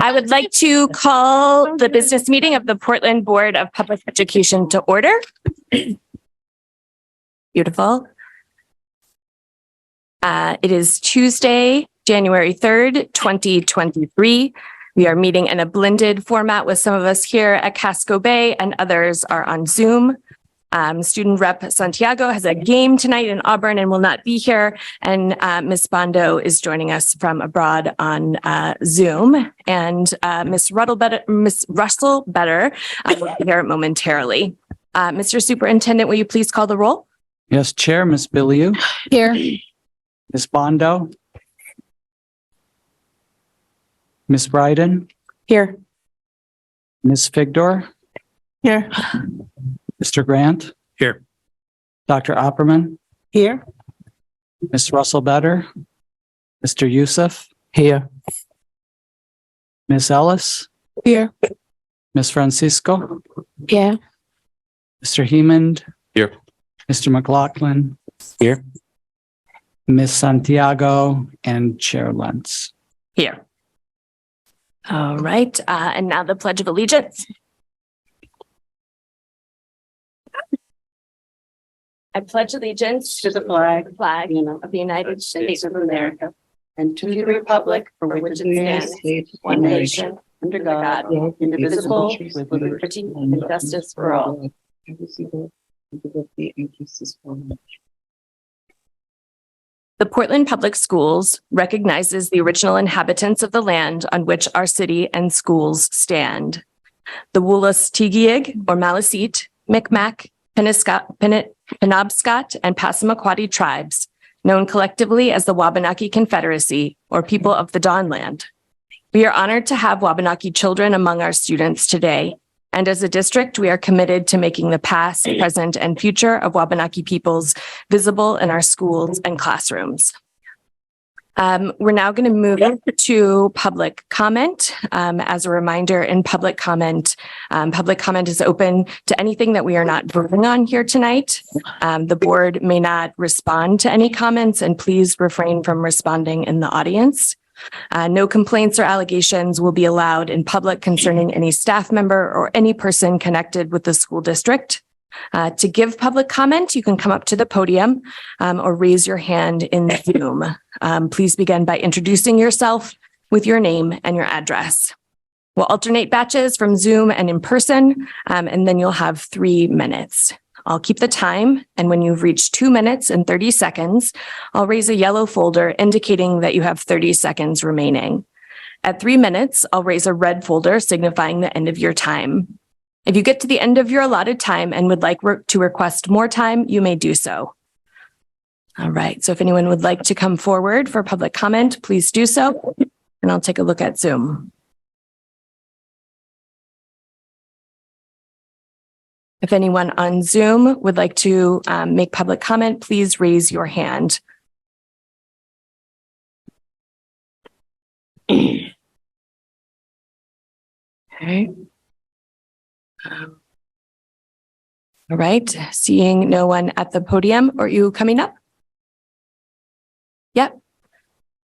I would like to call the business meeting of the Portland Board of Public Education to order. Beautiful. It is Tuesday, January 3rd, 2023. We are meeting in a blended format with some of us here at Casco Bay and others are on Zoom. Student Rep Santiago has a game tonight in Auburn and will not be here. And Ms. Bondo is joining us from abroad on Zoom. And Ms. Russell Better will be here momentarily. Mr. Superintendent, will you please call the roll? Yes, Chair. Ms. Biliou. Here. Ms. Bondo. Ms. Bryden. Here. Ms. Figdor. Here. Mr. Grant. Here. Dr. Opperman. Here. Ms. Russell Better. Mr. Youssef. Here. Ms. Ellis. Here. Ms. Francisco. Yeah. Mr. Hemond. Here. Mr. McLaughlin. Here. Ms. Santiago and Chair Lentz. Here. All right. And now the Pledge of Allegiance. I pledge allegiance to the flag of the United States of America and to the republic for which it stands, one nation, under God, indivisible, with liberty and justice for all. The Portland Public Schools recognizes the original inhabitants of the land on which our city and schools stand. The Wolastoqiyik or Maliseet, Micmac, Penobscot, and Passamaquoddy tribes, known collectively as the Wabanaki Confederacy or People of the Dawnland. We are honored to have Wabanaki children among our students today. And as a district, we are committed to making the past, present, and future of Wabanaki peoples visible in our schools and classrooms. We're now going to move to public comment. As a reminder, in public comment is open to anything that we are not voting on here tonight. The board may not respond to any comments, and please refrain from responding in the audience. No complaints or allegations will be allowed in public concerning any staff member or any person connected with the school district. To give public comment, you can come up to the podium or raise your hand in Zoom. Please begin by introducing yourself with your name and your address. We'll alternate batches from Zoom and in person, and then you'll have 3 minutes. I'll keep the time, and when you've reached 2 minutes and 30 seconds, I'll raise a yellow folder indicating that you have 30 seconds remaining. At 3 minutes, I'll raise a red folder signifying the end of your time. If you get to the end of your allotted time and would like to request more time, you may do so. All right, so if anyone would like to come forward for public comment, please do so, and I'll take a look at Zoom. If anyone on Zoom would like to make public comment, please raise your hand. Okay. All right, seeing no one at the podium. Are you coming up? Yep.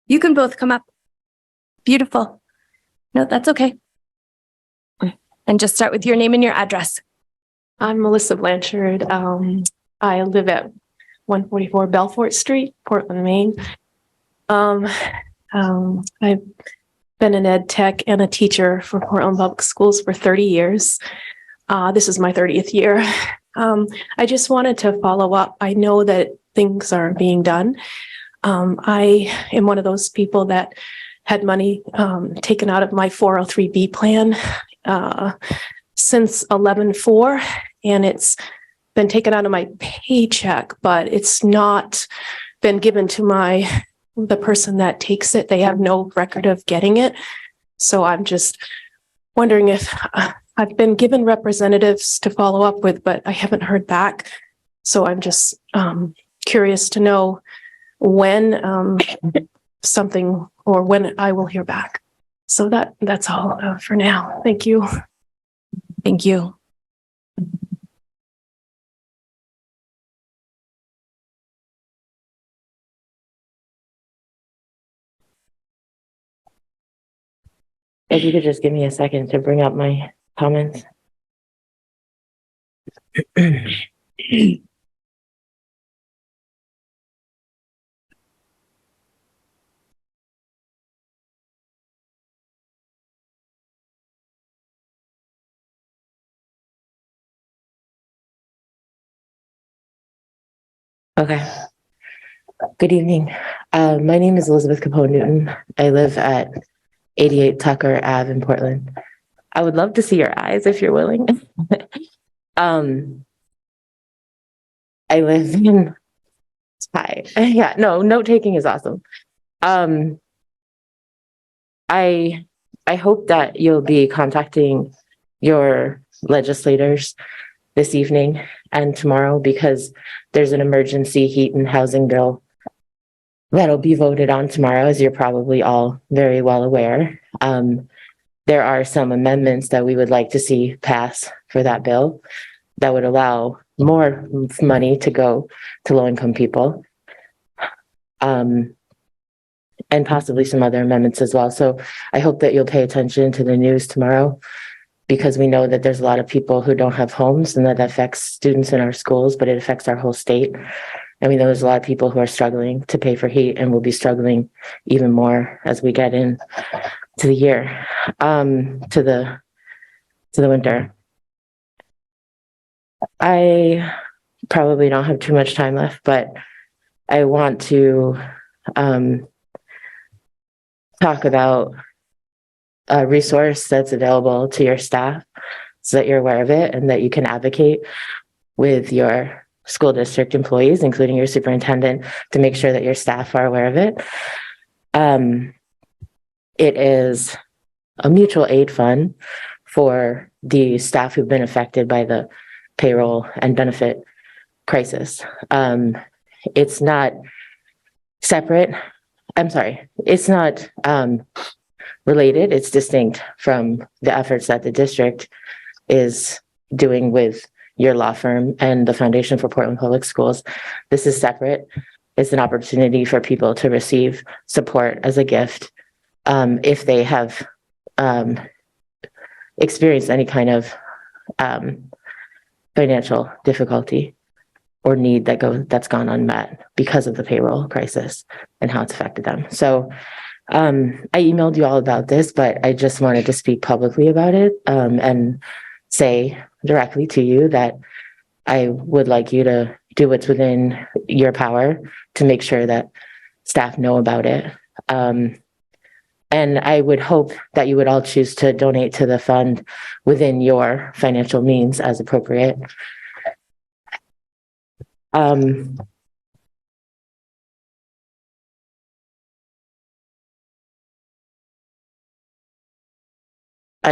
You can both come up. Beautiful. No, that's okay. And just start with your name and your address. I'm Melissa Blanchard. I live at 144 Belfort Street, Portland, Maine. I've been an ed tech and a teacher for Portland Public Schools for 30 years. This is my 30th year. I just wanted to follow up. I know that things are being done. I am one of those people that had money taken out of my 403B plan since 11/4, and it's been taken out of my paycheck, but it's not been given to the person that takes it. They have no record of getting it. So I'm just wondering if I've been given representatives to follow up with, but I haven't heard back. So I'm just curious to know when something or when I will hear back. So that's all for now. Thank you. Thank you. If you could just give me a second to bring up my comments. Okay. Good evening. My name is Elizabeth Capone Newton. I live at 88 Tucker Ave in Portland. I would love to see your eyes if you're willing. I live in, hi. Yeah, no, note taking is awesome. I hope that you'll be contacting your legislators this evening and tomorrow, because there's an emergency heat and housing bill that'll be voted on tomorrow, as you're probably all very well aware. There are some amendments that we would like to see pass for that bill that would allow more money to go to low-income people. And possibly some other amendments as well. So I hope that you'll pay attention to the news tomorrow, because we know that there's a lot of people who don't have homes, and that affects students in our schools, but it affects our whole state. And we know there's a lot of people who are struggling to pay for heat, and will be struggling even more as we get in to the year, to the winter. I probably don't have too much time left, but I want to talk about a resource that's available to your staff, so that you're aware of it and that you can advocate with your school district employees, including your superintendent, to make sure that your staff are aware of it. It is a mutual aid fund for the staff who've been affected by the payroll and benefit crisis. It's not separate. I'm sorry, it's not related. It's distinct from the efforts that the district is doing with your law firm and the Foundation for Portland Public Schools. This is separate. It's an opportunity for people to receive support as a gift if they have experienced any kind of financial difficulty or need that's gone unmet because of the payroll crisis and how it's affected them. So I emailed you all about this, but I just wanted to speak publicly about it and say directly to you that I would like you to do what's within your power to make sure that staff know about it. And I would hope that you would all choose to donate to the fund within your financial means as appropriate. I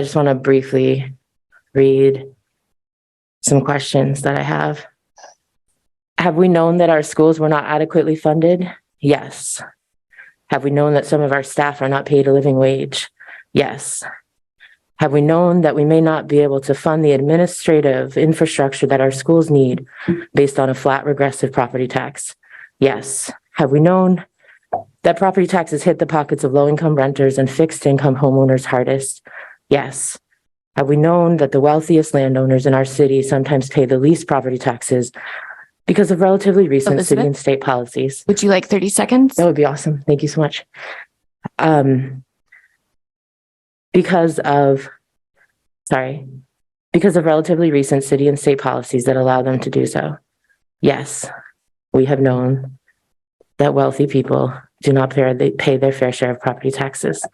just want to briefly read some questions that I have. Have we known that our schools were not adequately funded? Yes. Have we known that some of our staff are not paid a living wage? Yes. Have we known that we may not be able to fund the administrative infrastructure that our schools need based on a flat regressive property tax? Yes. Have we known that property taxes hit the pockets of low-income renters and fixed-income homeowners hardest? Yes. Have we known that the wealthiest landowners in our city sometimes pay the least property taxes because of relatively recent Elizabeth? city and state policies? Would you like 30 seconds? That would be awesome. Thank you so much. Because of relatively recent city and state policies that allow them to do so. Yes, we have known that wealthy people do not pay their fair share of property taxes.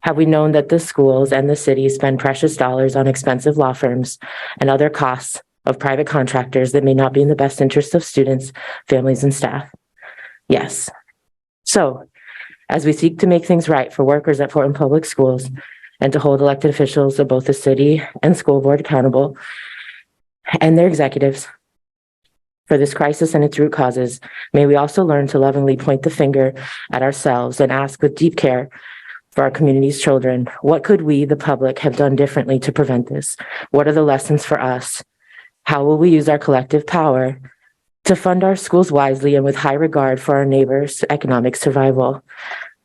Have we known that the schools and the city spend precious dollars on expensive law firms and other costs of private contractors that may not be in the best interest of students, families, and staff? Yes. So, as we seek to make things right for workers at Portland Public Schools and to hold elected officials of both the city and school board accountable and their executives for this crisis and its root causes, may we also learn to lovingly point the finger at ourselves and ask with deep care for our community's children, what could we, the public, have done differently to prevent this? What are the lessons for us? How will we use our collective power to fund our schools wisely and with high regard for our neighbors' economic survival?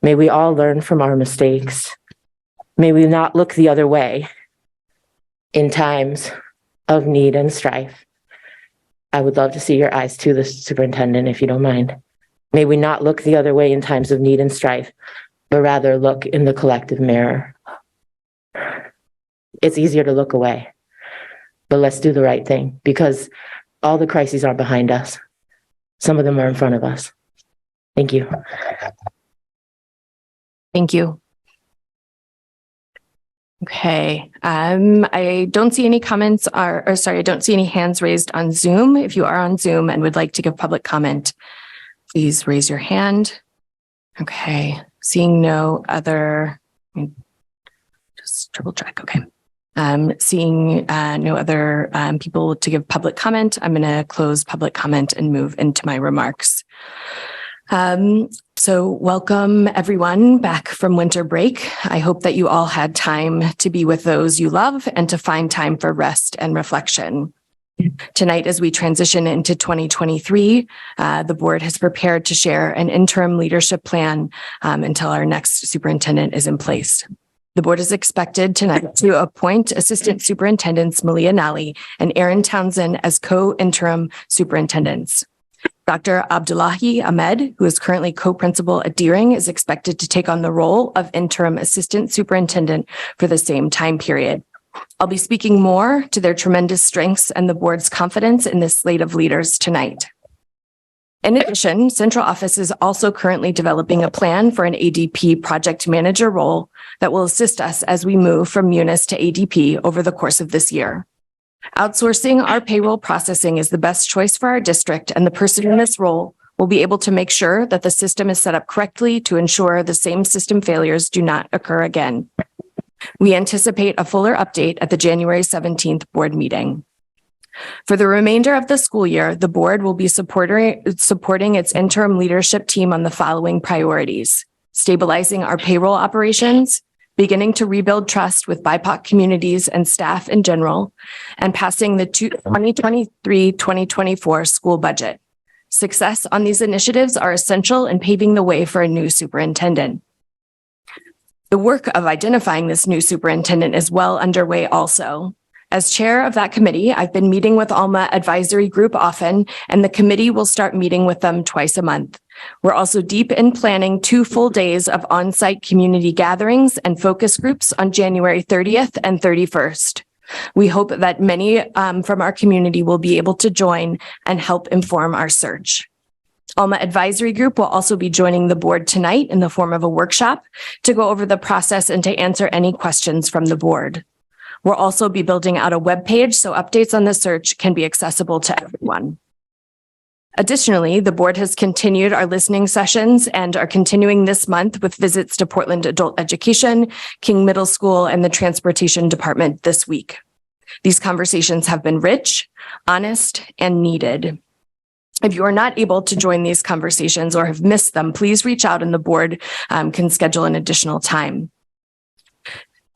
May we all learn from our mistakes. May we not look the other way in times of need and strife. I would love to see your eyes too, the superintendent, if you don't mind. May we not look the other way in times of need and strife, but rather look in the collective mirror. It's easier to look away, but let's do the right thing, because all the crises are behind us. Some of them are in front of us. Thank you. Thank you. Okay, I don't see any comments or sorry, I don't see any hands raised on Zoom. If you are on Zoom and would like to give public comment, please raise your hand. Okay, seeing no other, just triple check, okay. Seeing no other people to give public comment, I'm going to close public comment and move into my remarks. So welcome everyone back from winter break. I hope that you all had time to be with those you love and to find time for rest and reflection. Tonight, as we transition into 2023, the board has prepared to share an interim leadership plan until our next superintendent is in place. The board is expected tonight to appoint Assistant Superintendents Malia Nally and Aaron Townsend as co-interim superintendents. Dr. Abdullahi Ahmed, who is currently co-principal at Deering, is expected to take on the role of interim assistant superintendent for the same time period. I'll be speaking more to their tremendous strengths and the board's confidence in this slate of leaders tonight. In addition, Central Office is also currently developing a plan for an ADP project manager role that will assist us as we move from Munis to ADP over the course of this year. Outsourcing our payroll processing is the best choice for our district, and the person in this role will be able to make sure that the system is set up correctly to ensure the same system failures do not occur again. We anticipate a fuller update at the January 17th board meeting. For the remainder of the school year, the board will be supporting its interim leadership team on the following priorities: stabilizing our payroll operations, beginning to rebuild trust with BIPOC communities and staff in general, and passing the 2023-2024 school budget. Success on these initiatives are essential in paving the way for a new superintendent. The work of identifying this new superintendent is well underway also. As chair of that committee, I've been meeting with Alma Advisory Group often, and the committee will start meeting with them twice a month. We're also deep in planning 2 full days of on-site community gatherings and focus groups on January 30th and 31st. We hope that many from our community will be able to join and help inform our search. Alma Advisory Group will also be joining the board tonight in the form of a workshop to go over the process and to answer any questions from the board. We'll also be building out a webpage so updates on the search can be accessible to everyone. Additionally, the board has continued our listening sessions and are continuing this month with visits to Portland Adult Education, King Middle School, and the Transportation Department this week. These conversations have been rich, honest, and needed. If you are not able to join these conversations or have missed them, please reach out and the board can schedule an additional time.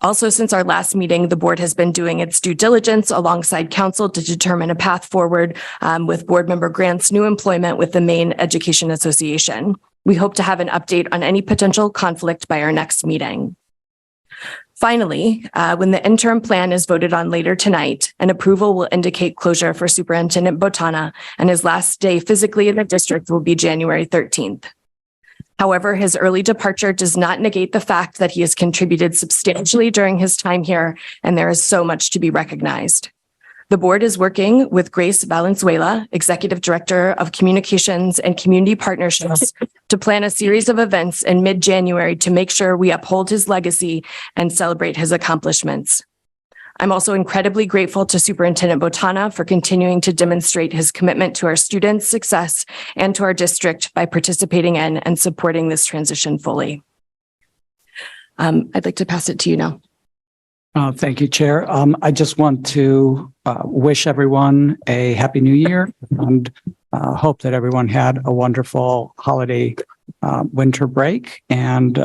Also, since our last meeting, the board has been doing its due diligence alongside council to determine a path forward with board member Grant's new employment with the Maine Education Association. We hope to have an update on any potential conflict by our next meeting. Finally, when the interim plan is voted on later tonight, an approval will indicate closure for Superintendent Botana, and his last day physically in the district will be January 13th. However, his early departure does not negate the fact that he has contributed substantially during his time here, and there is so much to be recognized. The board is working with Grace Valenzuela, Executive Director of Communications and Community Partnerships, to plan a series of events in mid-January to make sure we uphold his legacy and celebrate his accomplishments. I'm also incredibly grateful to Superintendent Botana for continuing to demonstrate his commitment to our students' success and to our district by participating in and supporting this transition fully. I'd like to pass it to you now. Thank you, Chair. I just want to wish everyone a happy new year and hope that everyone had a wonderful holiday winter break and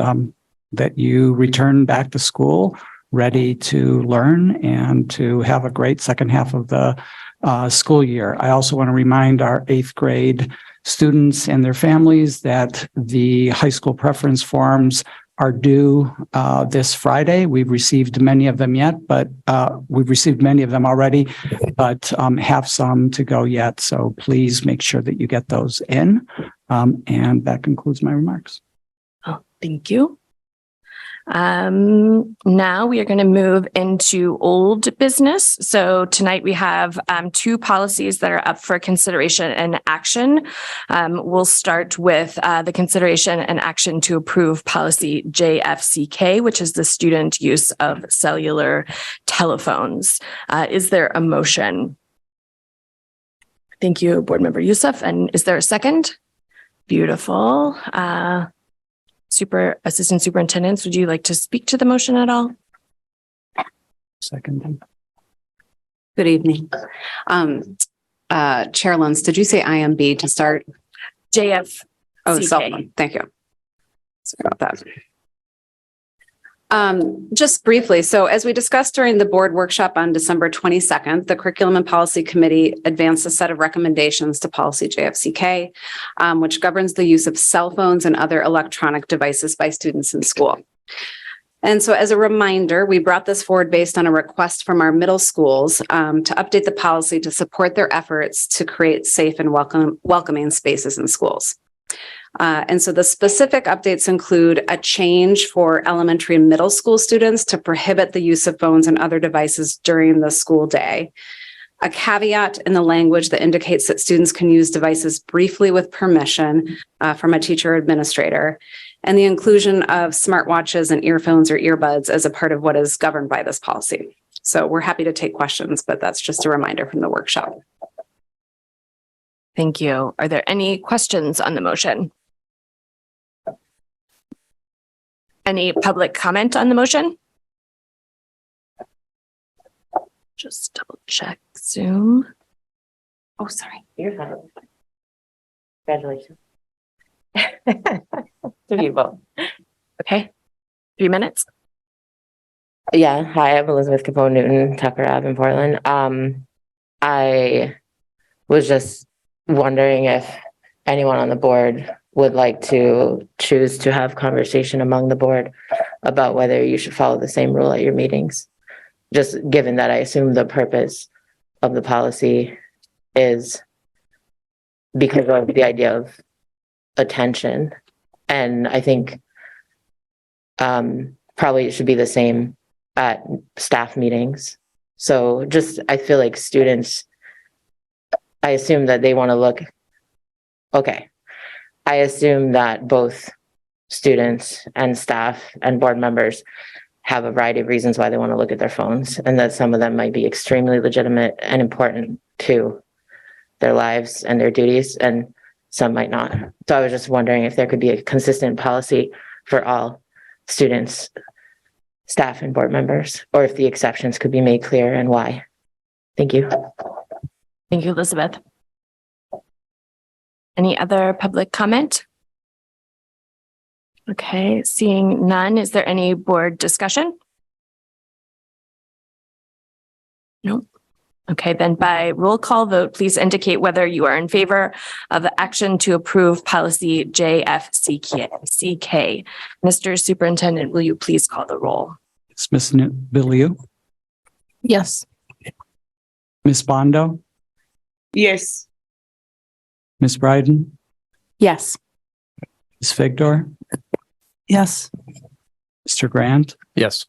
that you return back to school ready to learn and to have a great second half of the school year. I also want to remind our 8th grade students and their families that the high school preference forms are due this Friday. We've received many of them yet, but we've received many of them already, but have some to go yet. So please make sure that you get those in. And that concludes my remarks. Oh, thank you. Now we are going to move into old business. So tonight we have two policies that are up for consideration and action. We'll start with the consideration and action to approve policy JFCK, which is the student use of cellular telephones. Is there a motion? Thank you, Board Member Youssef. And is there a second? Beautiful. Assistant Superintendents, would you like to speak to the motion at all? Second. Good evening. Chair Luns, did you say IMB to start? JFCK. Oh, cell phone. Thank you. Sorry about that. Just briefly, so as we discussed during the board workshop on December 22nd, the Curriculum and Policy Committee advanced a set of recommendations to policy JFCK, which governs the use of cell phones and other electronic devices by students in school. And so as a reminder, we brought this forward based on a request from our middle schools to update the policy to support their efforts to create safe and welcoming spaces in schools. And so the specific updates include a change for elementary and middle school students to prohibit the use of phones and other devices during the school day, a caveat in the language that indicates that students can use devices briefly with permission from a teacher or administrator, and the inclusion of smartwatches and earphones or earbuds as a part of what is governed by this policy. So we're happy to take questions, but that's just a reminder from the workshop. Thank you. Are there any questions on the motion? Any public comment on the motion? Just double check Zoom. Oh, sorry. You're fine. Congratulations. To you both. Okay. 3 minutes. Yeah. Hi, I'm Elizabeth Capone Newton, Tucker Ave in Portland. I was just wondering if anyone on the board would like to choose to have conversation among the board about whether you should follow the same rule at your meetings. Just given that I assume the purpose of the policy is because of the idea of attention. And I think probably it should be the same at staff meetings. So just, I feel like students, I assume that they want to look, okay. I assume that both students and staff and board members have a variety of reasons why they want to look at their phones, and that some of them might be extremely legitimate and important to their lives and their duties, and some might not. So I was just wondering if there could be a consistent policy for all students, staff, and board members, or if the exceptions could be made clear and why. Thank you. Thank you, Elizabeth. Any other public comment? Okay, seeing none, is there any board discussion? No. Okay, then by roll call vote, please indicate whether you are in favor of the action to approve policy JFCK. Mr. Superintendent, will you please call the roll? It's Ms. Biliou, Yes. Ms. Bondo, Yes. Ms. Bryden, Yes. Ms. Figdor, Yes. Mr. Grant, Yes.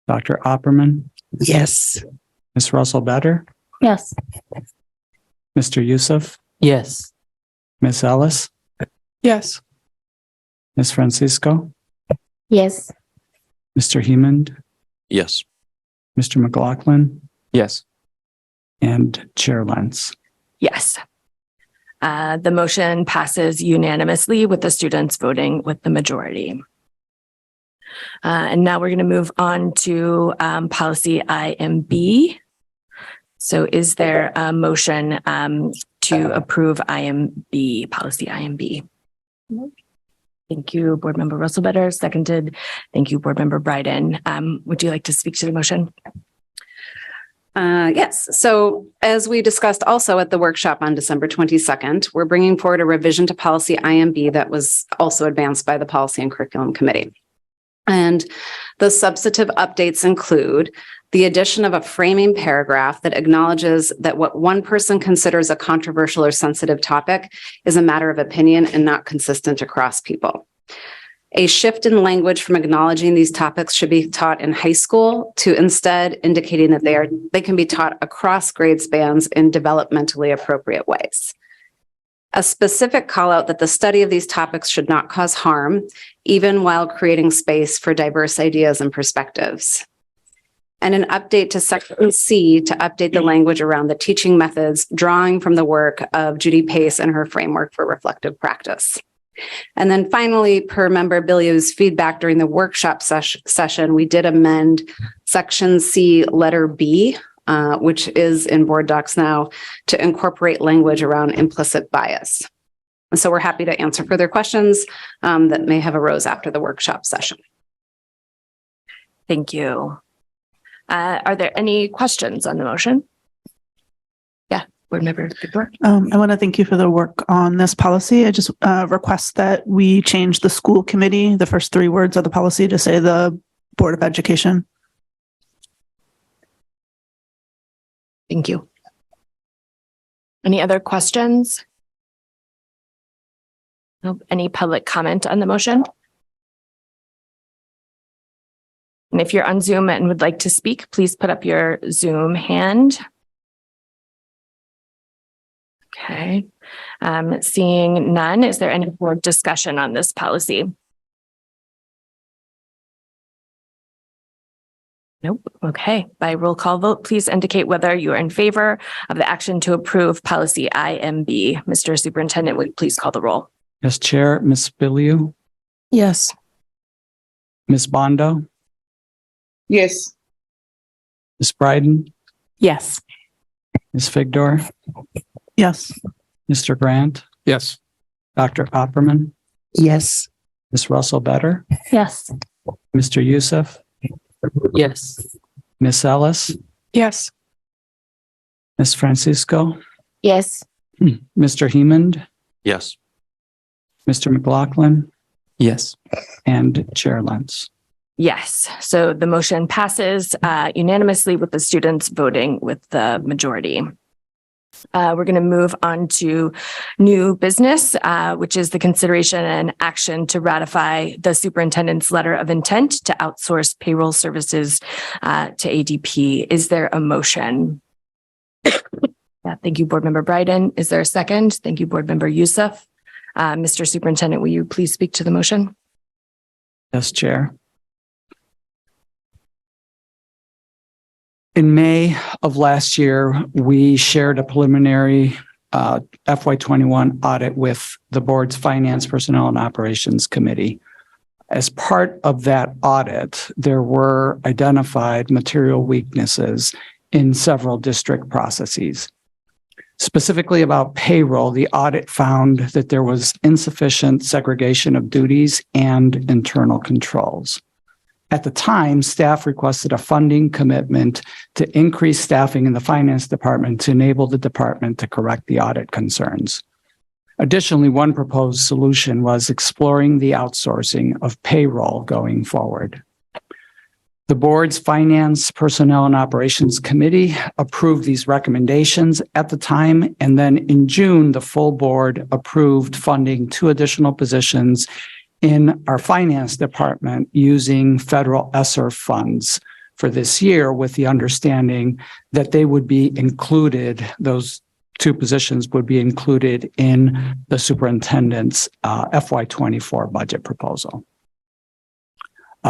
Dr. Opperman, Yes. Ms. Russell Better, Yes. Mr. Youssef, Yes. Ms. Ellis, Yes. Ms. Francisco, Yes. Mr. Hemond, Yes. Mr. McLaughlin, Yes. and Chair Lentz. Yes. The motion passes unanimously with the students voting with the majority. And now we're going to move on to policy IMB. So is there a motion to approve IMB, policy IMB? Thank you, Board Member Russell-Better. Seconded. Thank you, Board Member Bryden. Would you like to speak to the motion? Yes. So as we discussed also at the workshop on December 22nd, we're bringing forward a revision to policy IMB that was also advanced by the Policy and Curriculum Committee. And the substantive updates include the addition of a framing paragraph that acknowledges that what one person considers a controversial or sensitive topic is a matter of opinion and not consistent across people. A shift in language from acknowledging these topics should be taught in high school to instead indicating that they can be taught across grade spans in developmentally appropriate ways. A specific call out that the study of these topics should not cause harm, even while creating space for diverse ideas and perspectives. And an update to Section C to update the language around the teaching methods, drawing from the work of Judy Pace and her framework for reflective practice. And then finally, per member Billiou's feedback during the workshop session, we did amend Section C, letter B, which is in board docs now, to incorporate language around implicit bias. And so we're happy to answer further questions that may have arose after the workshop session. Thank you. Are there any questions on the motion? Yeah, board member Victor. I want to thank you for the work on this policy. I just request that we change the school committee, the first 3 words of the policy, to say the Board of Education. Thank you. Any other questions? Nope. Any public comment on the motion? And if you're on Zoom and would like to speak, please put up your Zoom hand. Okay. Seeing none, is there any board discussion on this policy? Nope. Okay. By roll call vote, please indicate whether you are in favor of the action to approve policy IMB. Mr. Superintendent, would you please call the roll? Yes, Chair. Ms. Billiou, Yes. Ms. Bondo, Yes. Ms. Bryden, Yes. Ms. Figdor, Yes. Mr. Grant, Yes. Dr. Opperman, Yes. Ms. Russell Better, Yes. Mr. Youssef, Yes. Ms. Ellis, Yes. Ms. Francisco, Yes. Mr. Hemond, Yes. Mr. McLaughlin, Yes. and Chair Lentz. Yes. So the motion passes unanimously with the students voting with the majority. We're going to move on to new business, which is the consideration and action to ratify the superintendent's letter of intent to outsource payroll services to ADP. Is there a motion? Yeah, thank you, Board Member Bryden. Is there a second? Thank you, Board Member Youssef. Mr. Superintendent, will you please speak to the motion? Yes, Chair. In May of last year, we shared a preliminary FY21 audit with the board's Finance, Personnel, and Operations Committee. As part of that audit, there were identified material weaknesses in several district processes. Specifically about payroll, the audit found that there was insufficient segregation of duties and internal controls. At the time, staff requested a funding commitment to increase staffing in the finance department to enable the department to correct the audit concerns. Additionally, one proposed solution was exploring the outsourcing of payroll going forward. The board's Finance, Personnel, and Operations Committee approved these recommendations at the time, and then in June, the full board approved funding 2 additional positions in our finance department using federal ESSER funds for this year, with the understanding that they would be included, those 2 positions would be included in the superintendent's FY24 budget proposal.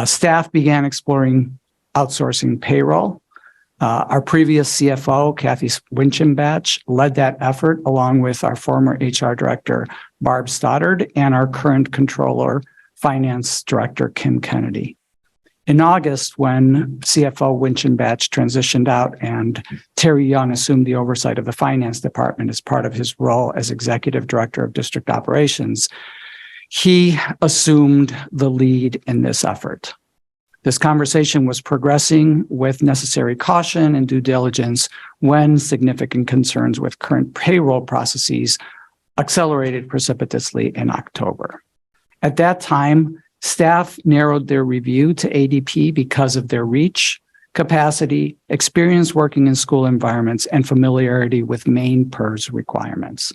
Staff began exploring outsourcing payroll. Our previous CFO, Kathy Winchenbach, led that effort along with our former HR director, Barb Stoddard, and our current controller, finance director, Kim Kennedy. In August, when CFO Winchenbach transitioned out and Terry Young assumed the oversight of the finance department as part of his role as executive director of district operations, he assumed the lead in this effort. This conversation was progressing with necessary caution and due diligence when significant concerns with current payroll processes accelerated precipitously in October. At that time, Staff narrowed their review to ADP because of their reach, capacity, experience working in school environments, and familiarity with Maine PERS requirements.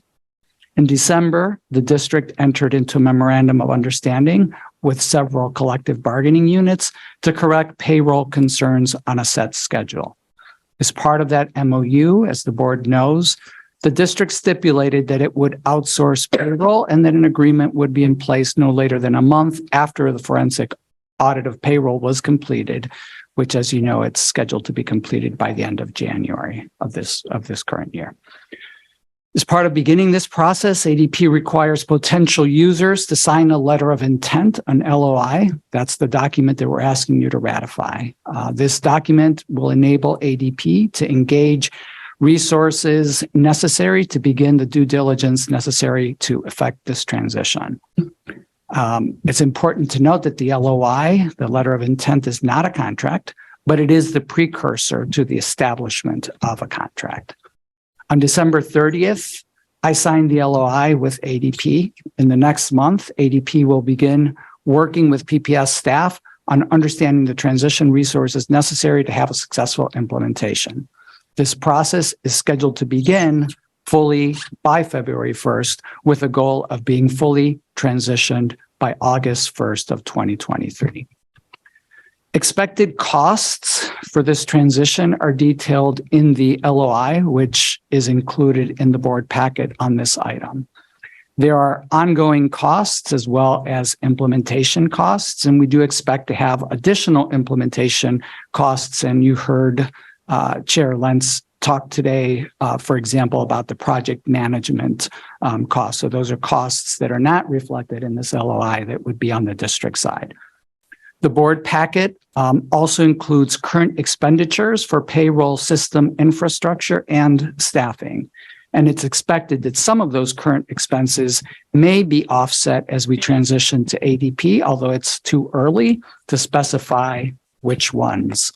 In December, the district entered into a memorandum of understanding with several collective bargaining units to correct payroll concerns on a set schedule. As part of that MOU, as the board knows, the district stipulated that it would outsource payroll and that an agreement would be in place no later than a month after the forensic audit of payroll was completed, which, as you know, it's scheduled to be completed by the end of January of this current year. As part of beginning this process, ADP requires potential users to sign a letter of intent, an LOI. That's the document that we're asking you to ratify. This document will enable ADP to engage resources necessary to begin the due diligence necessary to effect this transition. It's important to note that the LOI, the letter of intent, is not a contract, but it is the precursor to the establishment of a contract. On December 30th, I signed the LOI with ADP. In the next month, ADP will begin working with PPS staff on understanding the transition resources necessary to have a successful implementation. This process is scheduled to begin fully by February 1st, with a goal of being fully transitioned by August 1st of 2023. Expected costs for this transition are detailed in the LOI, which is included in the board packet on this item. There are ongoing costs as well as implementation costs, and we do expect to have additional implementation costs. And you heard Chair Lentz talk today, for example, about the project management costs. So those are costs that are not reflected in this LOI that would be on the district side. The board packet also includes current expenditures for payroll system infrastructure and staffing. And it's expected that some of those current expenses may be offset as we transition to ADP, although it's too early to specify which ones.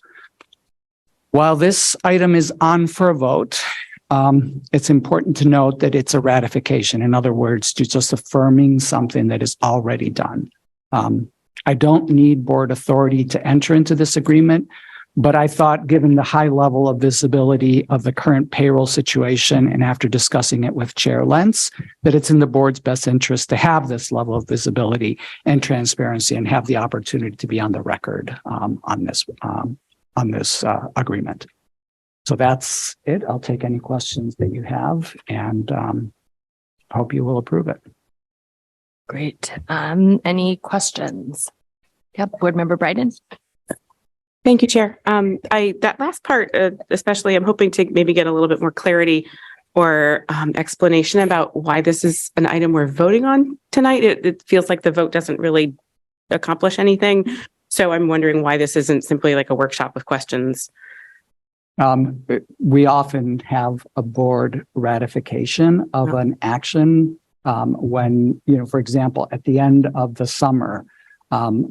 While this item is on for a vote, it's important to note that it's a ratification. In other words, just affirming something that is already done. I don't need board authority to enter into this agreement, but I thought, given the high level of visibility of the current payroll situation, and after discussing it with Chair Lentz, that it's in the board's best interest to have this level of visibility and transparency and have the opportunity to be on the record on this agreement. So that's it. I'll take any questions that you have, and hope you will approve it. Great. Any questions? Yep. Board Member Bryden. Thank you, Chair. That last part, especially, I'm hoping to maybe get a little bit more clarity or explanation about why this is an item we're voting on tonight. It feels like the vote doesn't really accomplish anything. So I'm wondering why this isn't simply like a workshop with questions. We often have a board ratification of an action when, for example, at the end of the summer,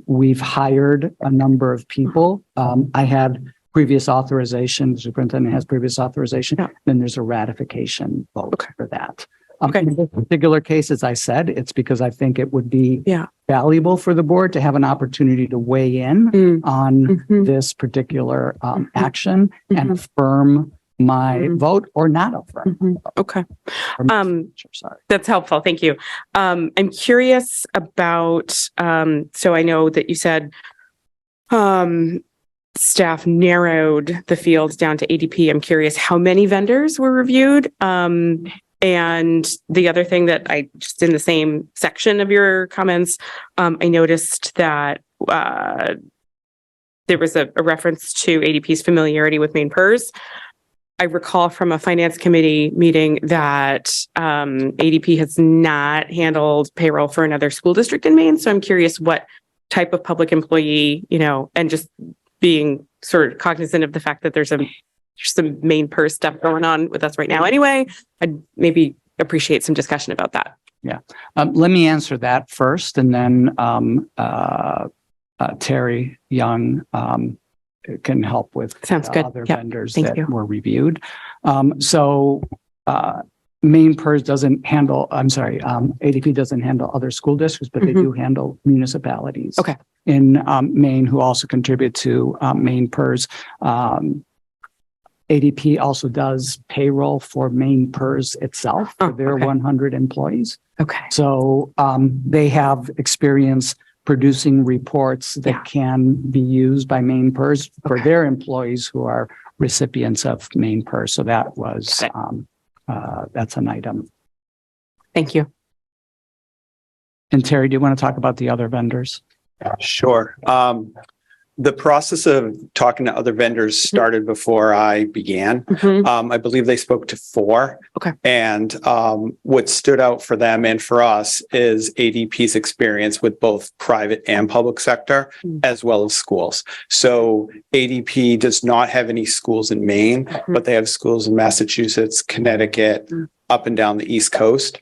we've hired a number of people. I had previous authorization, the superintendent has previous authorization, then there's a ratification vote for that. In this particular case, as I said, it's because I think it would be valuable for the board to have an opportunity to weigh in on this particular action and affirm my vote or not affirm. Okay. That's helpful. Thank you. I'm curious about, so I know that you said staff narrowed the fields down to ADP. I'm curious how many vendors were reviewed. And the other thing that I just in the same section of your comments, I noticed that there was a reference to ADP's familiarity with Maine PERS. I recall from a finance committee meeting that ADP has not handled payroll for another school district in Maine. So I'm curious what type of public employee, and just being sort of cognizant of the fact that there's some Maine PERS stuff going on with us right now. Anyway, I'd maybe appreciate some discussion about that. Yeah. Let me answer that first, and then Terry Young can help with Sounds good. Other vendors Thank that you. were reviewed. So Maine PERS doesn't handle, I'm sorry, ADP doesn't handle other school districts, but they do handle municipalities. Okay. In Maine who also contribute to Maine PERS. ADP also does payroll for Maine PERS itself for their 100 employees. Okay. So they have experience producing reports that can be used by Maine PERS for their employees who are recipients of Maine PERS. So that was, that's an item. Thank you. And Terry, do you want to talk about the other vendors? Sure. The process of talking to other vendors started before I began. I believe they spoke to 4. Okay. And what stood out for them and for us is ADP's experience with both private and public sector, as well as schools. So ADP does not have any schools in Maine, but they have schools in Massachusetts, Connecticut, up and down the East Coast.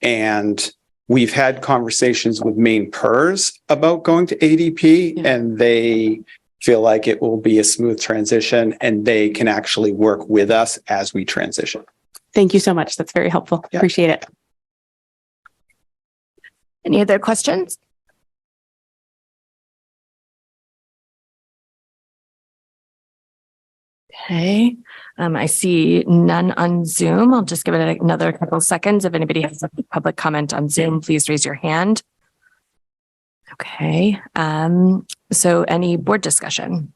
And we've had conversations with Maine PERS about going to ADP, and they feel like it will be a smooth transition and they can actually work with us as we transition. Thank you so much. That's very helpful. Appreciate it. Any other questions? Okay, I see none on Zoom. I'll just give it another couple seconds. If anybody has a public comment on Zoom, please raise your hand. Okay, so any board discussion?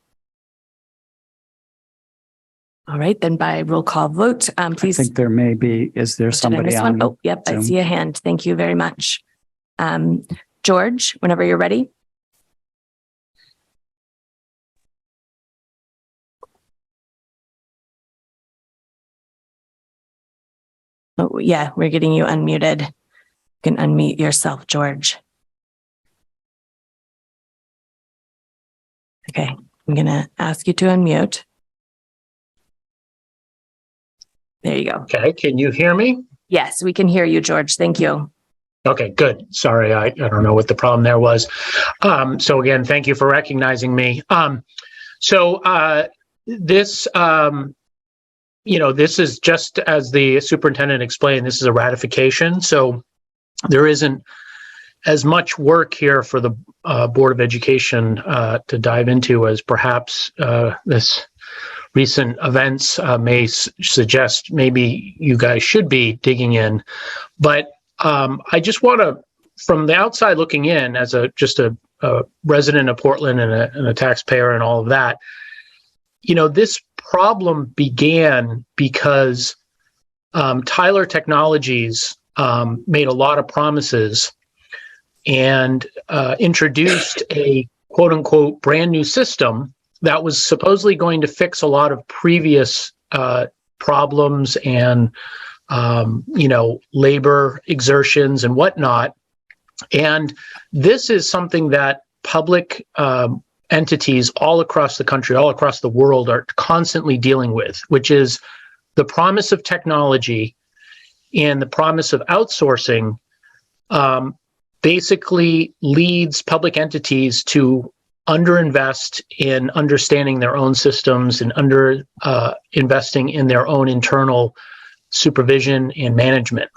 All right, then by roll call vote, please. I think there may be, is there somebody on? Oh, yep, I see a hand. Thank you very much. George, whenever you're ready. Oh, yeah, we're getting you unmuted. You can unmute yourself, George. Okay, I'm going to ask you to unmute. There you go. Okay, can you hear me? Yes, we can hear you, George. Thank you. Okay, good. Sorry, I don't know what the problem there was. So again, thank you for recognizing me. This this is just as the superintendent explained, this is a ratification. So there isn't as much work here for the Board of Education to dive into as perhaps this recent events may suggest maybe you guys should be digging in. But I just want to, from the outside looking in, as just a resident of Portland and a taxpayer and all of that, this problem began because Tyler Technologies made a lot of promises and introduced a quote unquote brand new system that was supposedly going to fix a lot of previous problems and labor exertions and whatnot. And this is something that public entities all across the country, all across the world are constantly dealing with, which is the promise of technology and the promise of outsourcing basically leads public entities to underinvest in understanding their own systems and investing in their own internal supervision and management.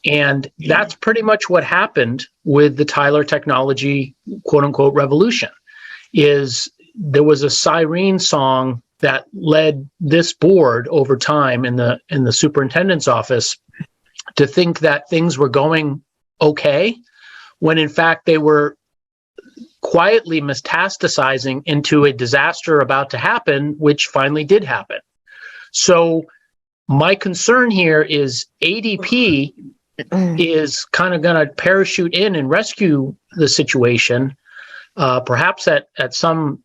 And that's pretty much what happened with the Tyler Technology quote unquote revolution. Is there was a siren song that led this board over time in the superintendent's office to think that things were going okay, when in fact they were quietly metastasizing into a disaster about to happen, which finally did happen. So my concern here is ADP is kind of going to parachute in and rescue the situation, perhaps at some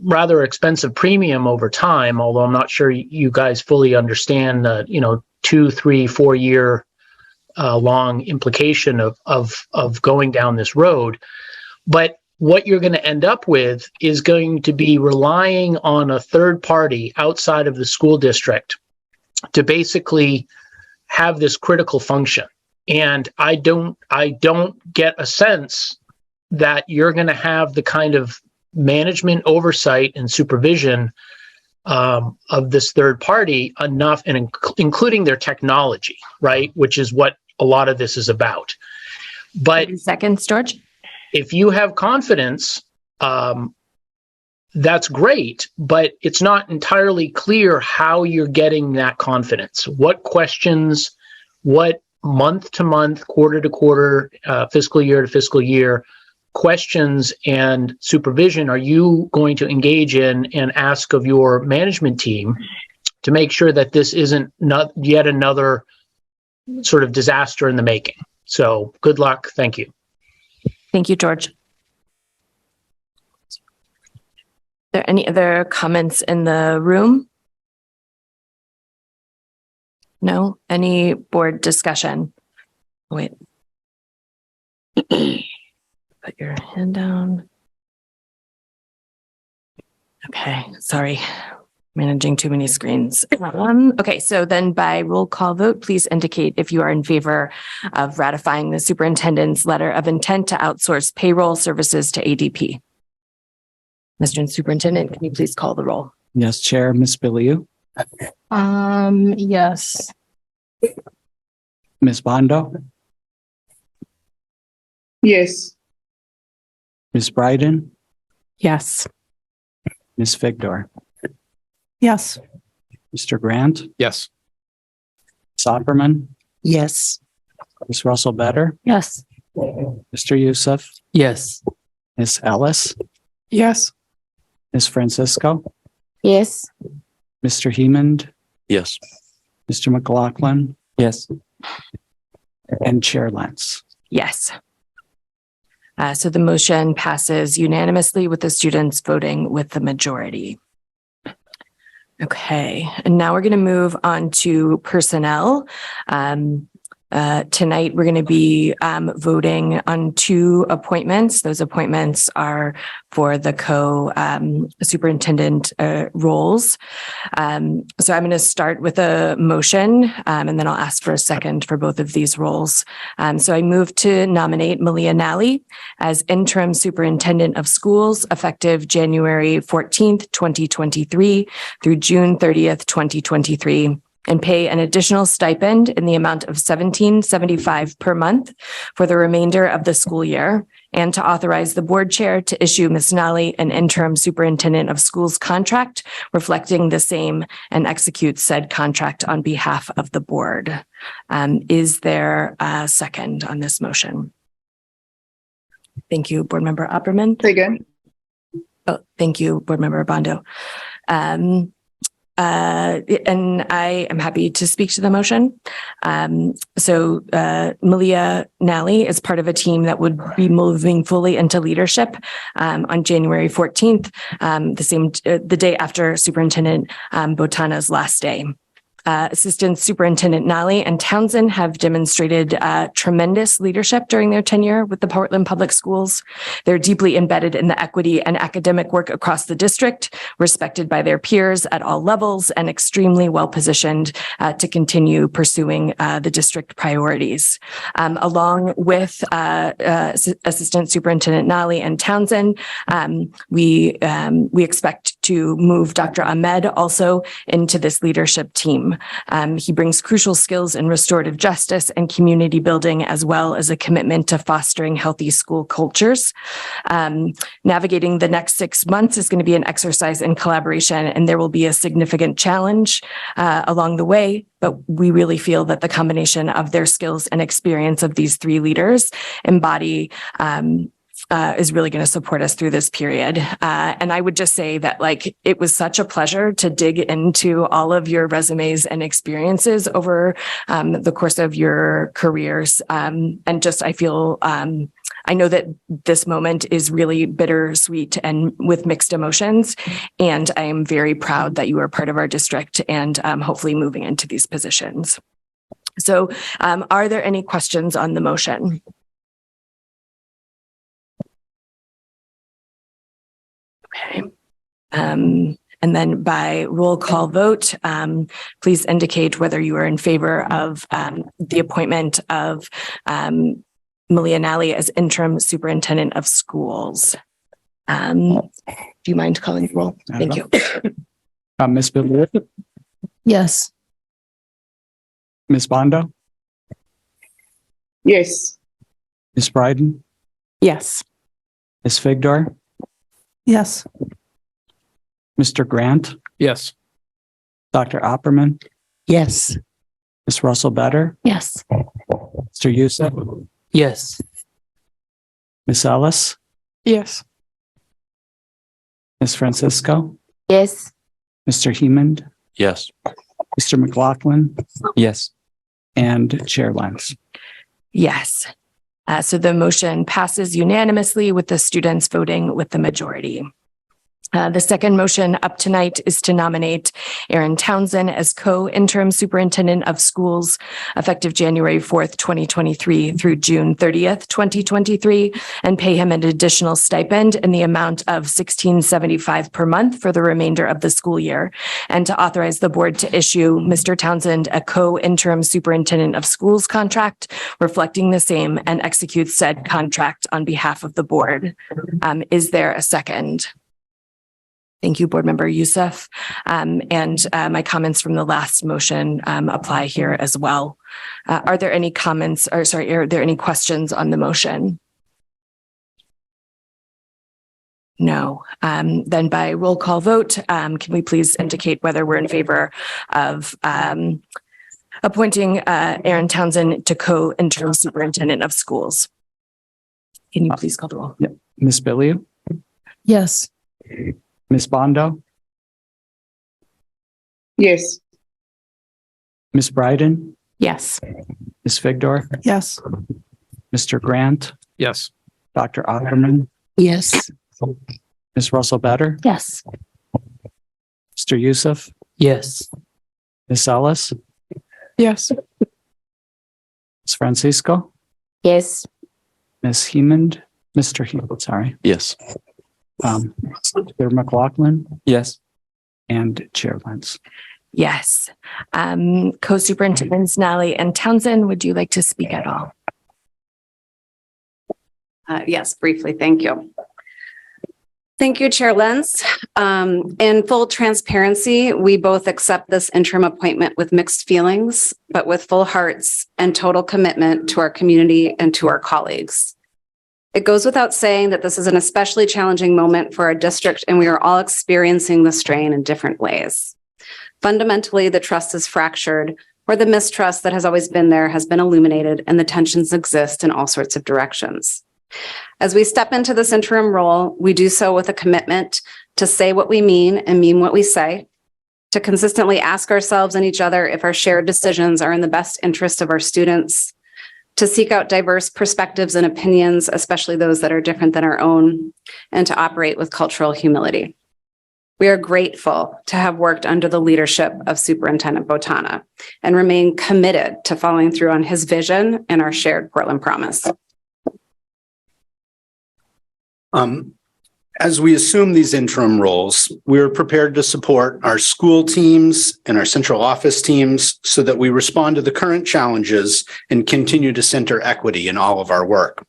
rather expensive premium over time, although I'm not sure you guys fully understand the 2, 3, 4 year long implication of going down this road. But what you're going to end up with is going to be relying on a third party outside of the school district to basically have this critical function. And I don't get a sense that you're going to have the kind of management oversight and supervision of this third party enough, and including their technology, right? Which is what a lot of this is about. But 30 seconds, George. if you have confidence, that's great, but it's not entirely clear how you're getting that confidence. What questions, what month to month, quarter to quarter, fiscal year to fiscal year questions and supervision are you going to engage in and ask of your management team to make sure that this isn't not yet another sort of disaster in the making? So good luck. Thank you. Thank you, George. Are there any other comments in the room? No? Any board discussion? Wait. Put your hand down. Okay, sorry. Managing too many screens. Okay, so then by roll call vote, please indicate if you are in favor of ratifying the superintendent's letter of intent to outsource payroll services to ADP. Mr. Superintendent, can you please call the roll? Yes, Chair. Ms. Biliou, Yes. Ms. Bondo, Yes. Ms. Bryden, Yes. Ms. Figdor, Yes. Mr. Grant, Yes. Ms. Opperman, Yes. Ms. Russell Better, Yes. Mr. Youssef, Yes. Ms. Ellis, Yes. Ms. Francisco, Yes. Mr. Hemond, Yes. Mr. McLaughlin, Yes. and Chair Lentz. Yes. So the motion passes unanimously with the students voting with the majority. Okay, and now we're going to move on to personnel. Tonight, we're going to be voting on two appointments. Those appointments are for the co-superintendent roles. So I'm going to start with a motion, and then I'll ask for a second for both of these roles. So I move to nominate Malia Nally as interim superintendent of schools effective January 14th, 2023 through June 30th, 2023. And pay an additional stipend in the amount of $17.75 per month for the remainder of the school year, and to authorize the board chair to issue Ms. Nally an interim superintendent of schools contract reflecting the same and execute said contract on behalf of the board. Is there a second on this motion? Thank you, Board Member Opperman. Second. Oh, thank you, Board Member Bondo. And I am happy to speak to the motion. Malia Nally is part of a team that would be moving fully into leadership on January 14th, the day after Superintendent Botana's last day. Assistant Superintendent Nally and Townsend have demonstrated tremendous leadership during their tenure with the Portland Public Schools. They're deeply embedded in the equity and academic work across the district, respected by their peers at all levels, and extremely well positioned to continue pursuing the district priorities. Along with Assistant Superintendent Nally and Townsend, we expect to move Dr. Ahmed also into this leadership team. He brings crucial skills in restorative justice and community building, as well as a commitment to fostering healthy school cultures. Navigating the next 6 months is going to be an exercise in collaboration, and there will be a significant challenge along the way. But we really feel that the combination of their skills and experience of these three leaders embody is really going to support us through this period. And I would just say that, like, it was such a pleasure to dig into all of your resumes and experiences over the course of your careers. And just, I feel, I know that this moment is really bittersweet and with mixed emotions. And I am very proud that you are part of our district and hopefully moving into these positions. So are there any questions on the motion? Okay. And then by roll call vote, please indicate whether you are in favor of the appointment of Malia Nally as interim superintendent of schools. Do you mind calling the roll? Thank you. Ms. Billy, Yes. Ms. Bondo, Yes. Ms. Bryden, Yes. Ms. Figdor, Yes. Mr. Grant, Yes. Dr. Opperman, Yes. Ms. Russell Better, Yes. Mr. Youssef, Yes. Ms. Ellis, Yes. Ms. Francisco, Yes. Mr. Heemand, Yes. Mr. McLaughlin, Yes. and Chair Lentz. Yes. So the motion passes unanimously with the students voting with the majority. The second motion up tonight is to nominate Aaron Townsend as co-interim superintendent of schools effective January 4th, 2023 through June 30th, 2023, and pay him an additional stipend in the amount of $16.75 per month for the remainder of the school year, and to authorize the board to issue Mr. Townsend a co-interim superintendent of schools contract reflecting the same and execute said contract on behalf of the board. Is there a second? Thank you, Board Member Youssef. My comments from the last motion apply here as well. Are there any comments, or sorry, are there any questions on the motion? No. Then by roll call vote, can we please indicate whether we're in favor of appointing Aaron Townsend to co-interim superintendent of schools? Can you please call the roll? Ms. Billy, Yes. Ms. Bondo, Yes. Ms. Bryden, Yes. Ms. Figdor, Yes. Mr. Grant, Yes. Dr. Opperman, Yes. Ms. Russell Better, Yes. Mr. Youssef, Yes. Ms. Ellis, Yes. Ms. Francisco, Yes. Ms. Heemand, Mr. Heemand, sorry, Yes. Mr. McLaughlin, Yes. and Chair Lentz. Yes. Co-superintendents Nally and Townsend, would you like to speak at all? Yes, briefly. Thank you. Thank you, Chair Lentz. In full transparency, we both accept this interim appointment with mixed feelings, but with full hearts and total commitment to our community and to our colleagues. It goes without saying that this is an especially challenging moment for our district, and we are all experiencing the strain in different ways. Fundamentally, the trust is fractured, or the mistrust that has always been there has been illuminated, and the tensions exist in all sorts of directions. As we step into this interim role, we do so with a commitment to say what we mean and mean what we say, to consistently ask ourselves and each other if our shared decisions are in the best interest of our students, to seek out diverse perspectives and opinions, especially those that are different than our own, and to operate with cultural humility. We are grateful to have worked under the leadership of Superintendent Botana and remain committed to following through on his vision and our shared Portland promise. As we assume these interim roles, we are prepared to support our school teams and our central office teams so that we respond to the current challenges and continue to center equity in all of our work.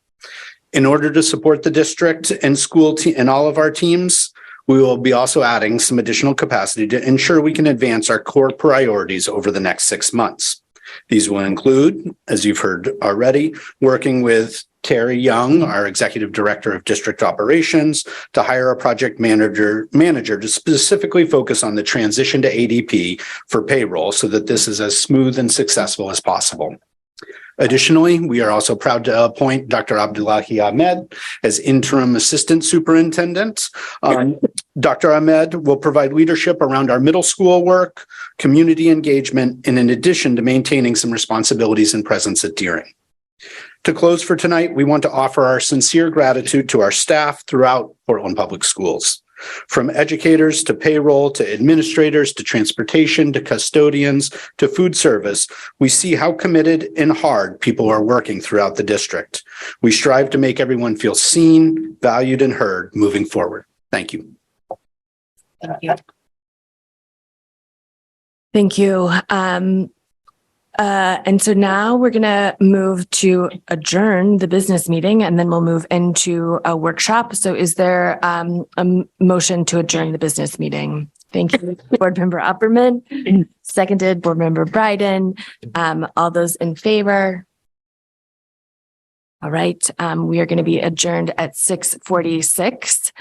In order to support the district and school team and all of our teams, we will be also adding some additional capacity to ensure we can advance our core priorities over the next 6 months. These will include, as you've heard already, working with Terry Young, our Executive Director of District Operations, to hire a project manager to specifically focus on the transition to ADP for payroll so that this is as smooth and successful as possible. Additionally, we are also proud to appoint Dr. Abdullahi Ahmed as interim assistant superintendent. Dr. Ahmed will provide leadership around our middle school work, community engagement, and in addition to maintaining some responsibilities and presence at Deering. To close for tonight, we want to offer our sincere gratitude to our staff throughout Portland Public Schools. From educators to payroll to administrators to transportation to custodians to food service, we see how committed and hard people are working throughout the district. We strive to make everyone feel seen, valued, and heard moving forward. Thank you. Thank you. Thank you. And so now we're going to move to adjourn the business meeting, and then we'll move into a workshop. So is there a motion to adjourn the business meeting? Thank you, Board Member Upperman. Seconded, Board Member Bryden. All those in favor? All right, we are going to be adjourned at 6:46.